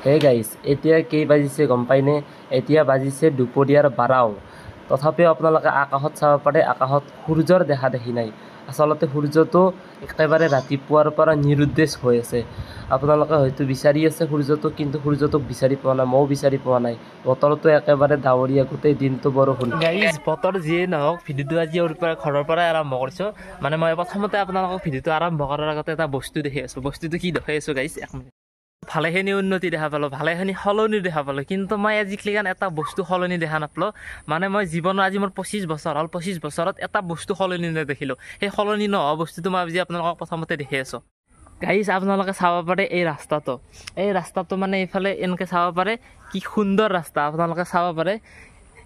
Hey guys, এতিয়া কেই বাজিছে গম পাইনে? এতিয়া বাজিছে দুপৰীয়াৰ 12। তথাপিও আপোনালোকে আকাশত চাব পাৰে, আকাশত সূৰ্যৰ দেখা দেখি নাই। আচলতে সূৰ্যটো একেবাৰে ৰাতিপুৱাৰ পৰা নিৰুদ্দেশ হৈ আছে। আপোনালোকে হয়তো বিচাৰি আছে সূৰ্যটোক, কিন্তু সূৰ্যটোক বিচাৰি পোৱা নাই, ময়ো বিচাৰি পোৱা নাই। বতৰটো একেবাৰে ডাৱৰীয়া, গোটেই দিনটো বৰষুণ। গাইজ, বতৰ যিয়ে নহওক, ভিডিঅ'টো আজি ঘৰৰ পৰাই আৰম্ভ কৰিছোঁ। মানে মই প্ৰথমতে আপোনালোকক ভিডিঅ'টো আৰম্ভ কৰাৰ আগতে এটা বস্তু দেখি আছোঁ। বস্তুটো কি দেখাই আছোঁ গাইজ? এক মিনিট। ভালেখিনি উন্নতি দেখা পালোঁ, ভালেখিনি সলনি দেখা পালোঁ, কিন্তু মই আজিকালি এটা বস্তু সলনি দেখা নাপালোঁ। মানে মই জীৱনৰ আজি মোৰ 25 বছৰ হ'ল, 25 বছৰত এটা বস্তু সলনি নেদেখিলোঁ। সেই সলনি নোহোৱা বস্তুটো মই আজি আপোনালোকক প্ৰথমতে দেখি আছোঁ। গাইজ, আপোনালোকে চাব পাৰে এই ৰাস্তাটো মানে এইফালে এনেকৈ চাব পাৰে, কি সুন্দৰ ৰাস্তা। আপোনালোকে চাব পাৰে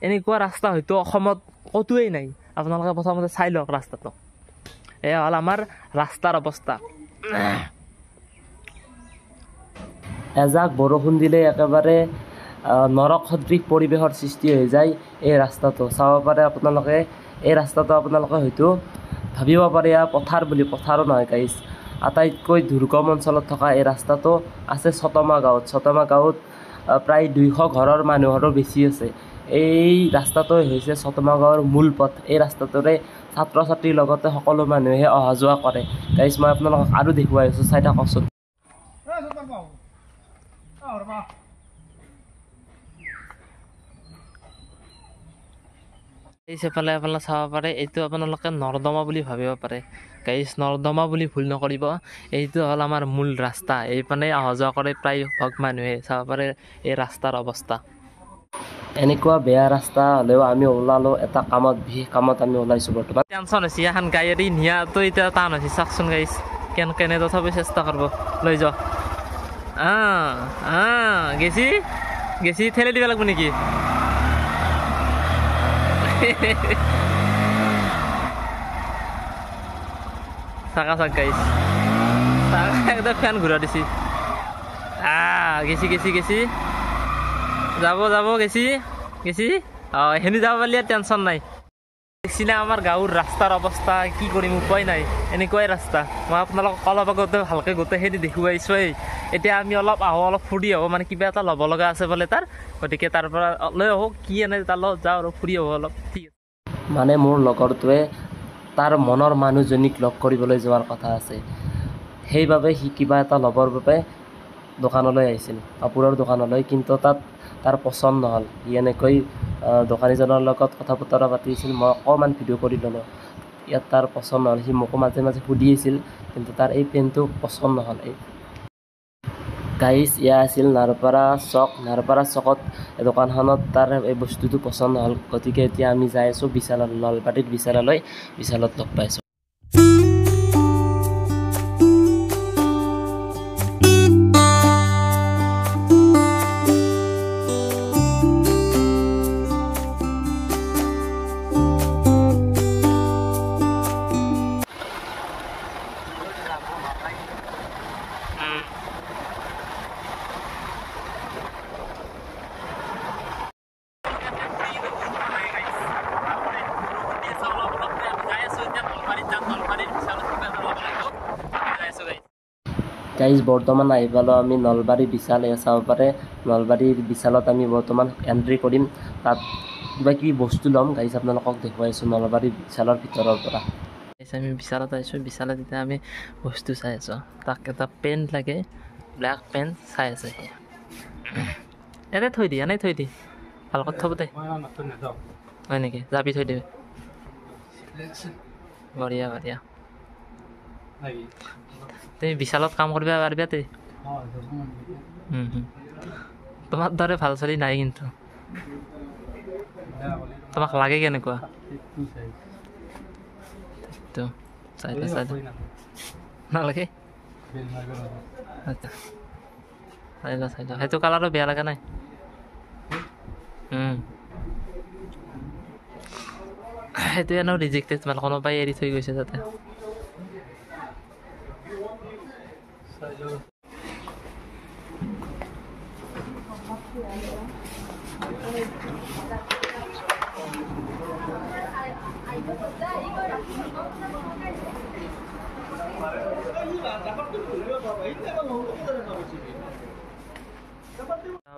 এনেকুৱা ৰাস্তা হয়তো অসমত ক'তোৱেই নাই। আপোনালোকে প্ৰথমতে চাই লওক ৰাস্তাটো। এয়া হ'ল আমাৰ ৰাস্তাৰ অৱস্থা। এজাক বৰষুণ দিলে একেবাৰে নৰক সদৃশ পৰিৱেশৰ সৃষ্টি হৈ যায় এই ৰাস্তাটো। চাব পাৰে আপোনালোকে, এই ৰাস্তাটো আপোনালোকে হয়তো ভাবিব পাৰে এয়া পথাৰ বুলি। পথাৰো নহয় গাইজ, আটাইতকৈ দুৰ্গম অঞ্চলত থকা এই ৰাস্তাটো আছে চতমা গাঁৱত। চতমা গাঁৱত প্ৰায় 200 ঘৰৰ মানুহৰো বেছি আছে। এই ৰাস্তাটোৱে হৈছে চতমা গাঁৱৰ মূল পথ। এই ৰাস্তাটোৰে ছাত্ৰ ছাত্ৰীৰ লগতে সকলো মানুহে অহা যোৱা কৰে। গাইজ, মই আপোনালোকক আৰু দেখুৱাই আছোঁ, চাই থাককচোন। এইফালে আপোনালোকে চাব পাৰে, এইটো আপোনালোকে নৰ্দমা বুলি ভাবিব পাৰে। গাইজ, নৰ্দমা বুলি ভুল নকৰিব, এইটো হ'ল আমাৰ মূল ৰাস্তা। এইপিনে অহা যোৱা কৰে প্ৰায়ভাগ মানুহে। চাব পাৰে এই ৰাস্তাৰ অৱস্থা। এনেকুৱা বেয়া ৰাস্তা হ'লেও আমি ওলালোঁ এটা কামত, বিশেষ কামত আমি ওলাইছোঁ বৰ্তমান। টেনশ্যন হৈছে, এখন গাড়ী নিয়াটো এতিয়া টান হৈছে। চাওকচোন গাইজ, কেনে তথাপি চেষ্টা কৰিব, লৈ যাওক। গেছি ঠেলি দিব লাগিব নেকি? চাকা চাক গাইজ, একদম ফেন ঘূৰা দিছি। গেছি যাব গেছি। এখিনি যাব পাৰিলে টেনশ্যন নাই। দেখছিনা আমাৰ গাঁৱৰ ৰাস্তাৰ অৱস্থা, কি কৰিম, উপায় নাই। এনেকুৱাই ৰাস্তা। মই আপোনালোকক অলপ আগতে ভালকৈ গোটেইখিনি দেখুৱাইছোঁৱেই। এতিয়া আমি অলপ ফুৰি আহোঁ, মানে কিবা এটা ল'ব লগা আছে বোলে তাৰ। গতিকে তাৰ পৰা লৈ আহোঁ, কি এনে তাৰ লগত যাওঁ আৰু ফুৰি আহোঁ অলপ। ঠিক আছে। মানে মোৰ লগৰটোৱে তাৰ মনৰ মানুহজনীক লগ কৰিবলৈ যোৱাৰ কথা আছে। সেইবাবে সি কিবা এটা ল'বৰ বাবে দোকানলৈ আহিছিল, কাপোৰৰ দোকানলৈ। কিন্তু তাত তাৰ পচন্দ নহ'ল। সি এনেকৈ দোকানীজনৰ লগত কথা বতৰা পাতিছিল। মই অকণমান ভিডিঅ' কৰি ল'লোঁ। ইয়াত তাৰ পচন্দ নহ'ল। সি মোকো মাজে মাজে সুধি আছিল, কিন্তু তাৰ এই পেণ্টটো পচন্দ নহ'ল। গাইজ, এয়া আছিল নাৰপাৰা চক। নাৰপাৰা চকত দোকানখনত তাৰ এই বস্তুটো পচন্দ নহ'ল। গতিকে এতিয়া আমি যাই আছোঁ বিশালত, নলবাৰীত বিশালত লগ পাইছোঁ। গাইজ, বৰ্তমান আহি পালোঁ আমি নলবাৰী বিশাল। চাব পাৰে নলবাৰীৰ বিশালত আমি বৰ্তমান এণ্ট্ৰি কৰিম। তাত কিবা কিবি বস্তু ল'ম। গাইজ, আপোনালোকক দেখুৱাইছোঁ নলবাৰী বিশালৰ ভিতৰৰ পৰা। আমি বিশালত আহিছোঁ। বিশালত এতিয়া আমি বস্তু চাই আছোঁ। তাক এটা পেণ্ট লাগে, ব্লেক পেণ্ট চাই আছে সি। এনেই থৈ দি ভালকৈ থ'ব দে। হয় নেকি? যাবি থৈ দিবি। বঢ়িয়া। তুমি বিশালত কাম কৰিব পাৰিবা তে? তোমাৰ দৰে ভাল ছোৱালী নাই কিন্তু। তোমাক লাগে কেনেকুৱা? চাই নালাগে? চাই ল। সেইটো কালাৰো বেয়া লগা নাই। সেইটো এনেও ৰিজেক্টেড, মানে কোনোবাই এৰি থৈ গৈছে তাতে।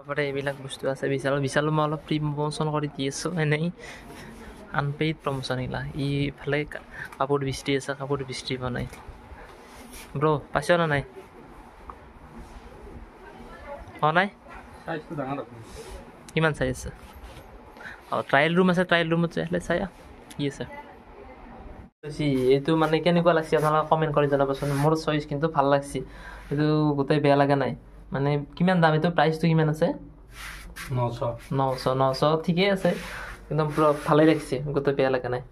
তাৰপৰে এইবিলাক বস্তু আছে বিশালো মই অলপ প্ৰি প্ৰমোশ্যন কৰি দি আছোঁ এনেই আনপেইড প্ৰমোশ্যন এইগিলা ইফালে কাপোৰ বিস্ত্ৰী আছে কাপোৰ বিস্ত্ৰী বনাই ব্ৰ' পাইছ না নাই হোৱা নাই কিমান চাই আছে ট্ৰায়েল ৰুম আছে ট্ৰায়েল ৰুমত যাই চাই কি আছে এইটো মানে কেনেকুৱা লাগছে আপোনালোকে কমেণ্ট কৰি জনাবচোন মোৰ চইচ কিন্তু ভাল লাগছে এইটো গোটেই বেয়া লগা নাই মানে কিমান দাম এইটো প্ৰাইচটো কিমান আছে 900 ঠিকেই আছে একদম পুৰা ভালেই লাগিছে গোটেই বেয়া লগা নাই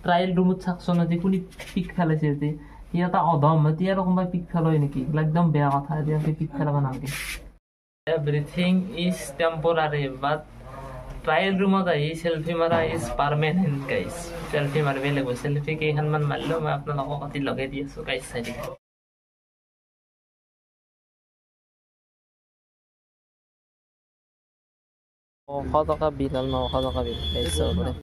ট্ৰায়েল ৰুমত চাওকচোন আজি কোনে পিক ফেলাইছে আজি সি এটা অধম এতিয়া আৰু কোনোবাই পিক ফেলাই নেকি একদম বেয়া কথা এতিয়া পিক ফেলাব নালাগে everything is temporary but trial ৰুমত আহি চেল্ফি মাৰা ইজ পাৰ্মানেণ্ট গাইজ চেল্ফি মাৰিবই লাগিব চেল্ফি কেইখনমান মাৰিলেও মই আপোনালোকক অতি লগাই দি আছোঁ গাইজ চাই দিব 900 টকা বিল 900 টকা বিল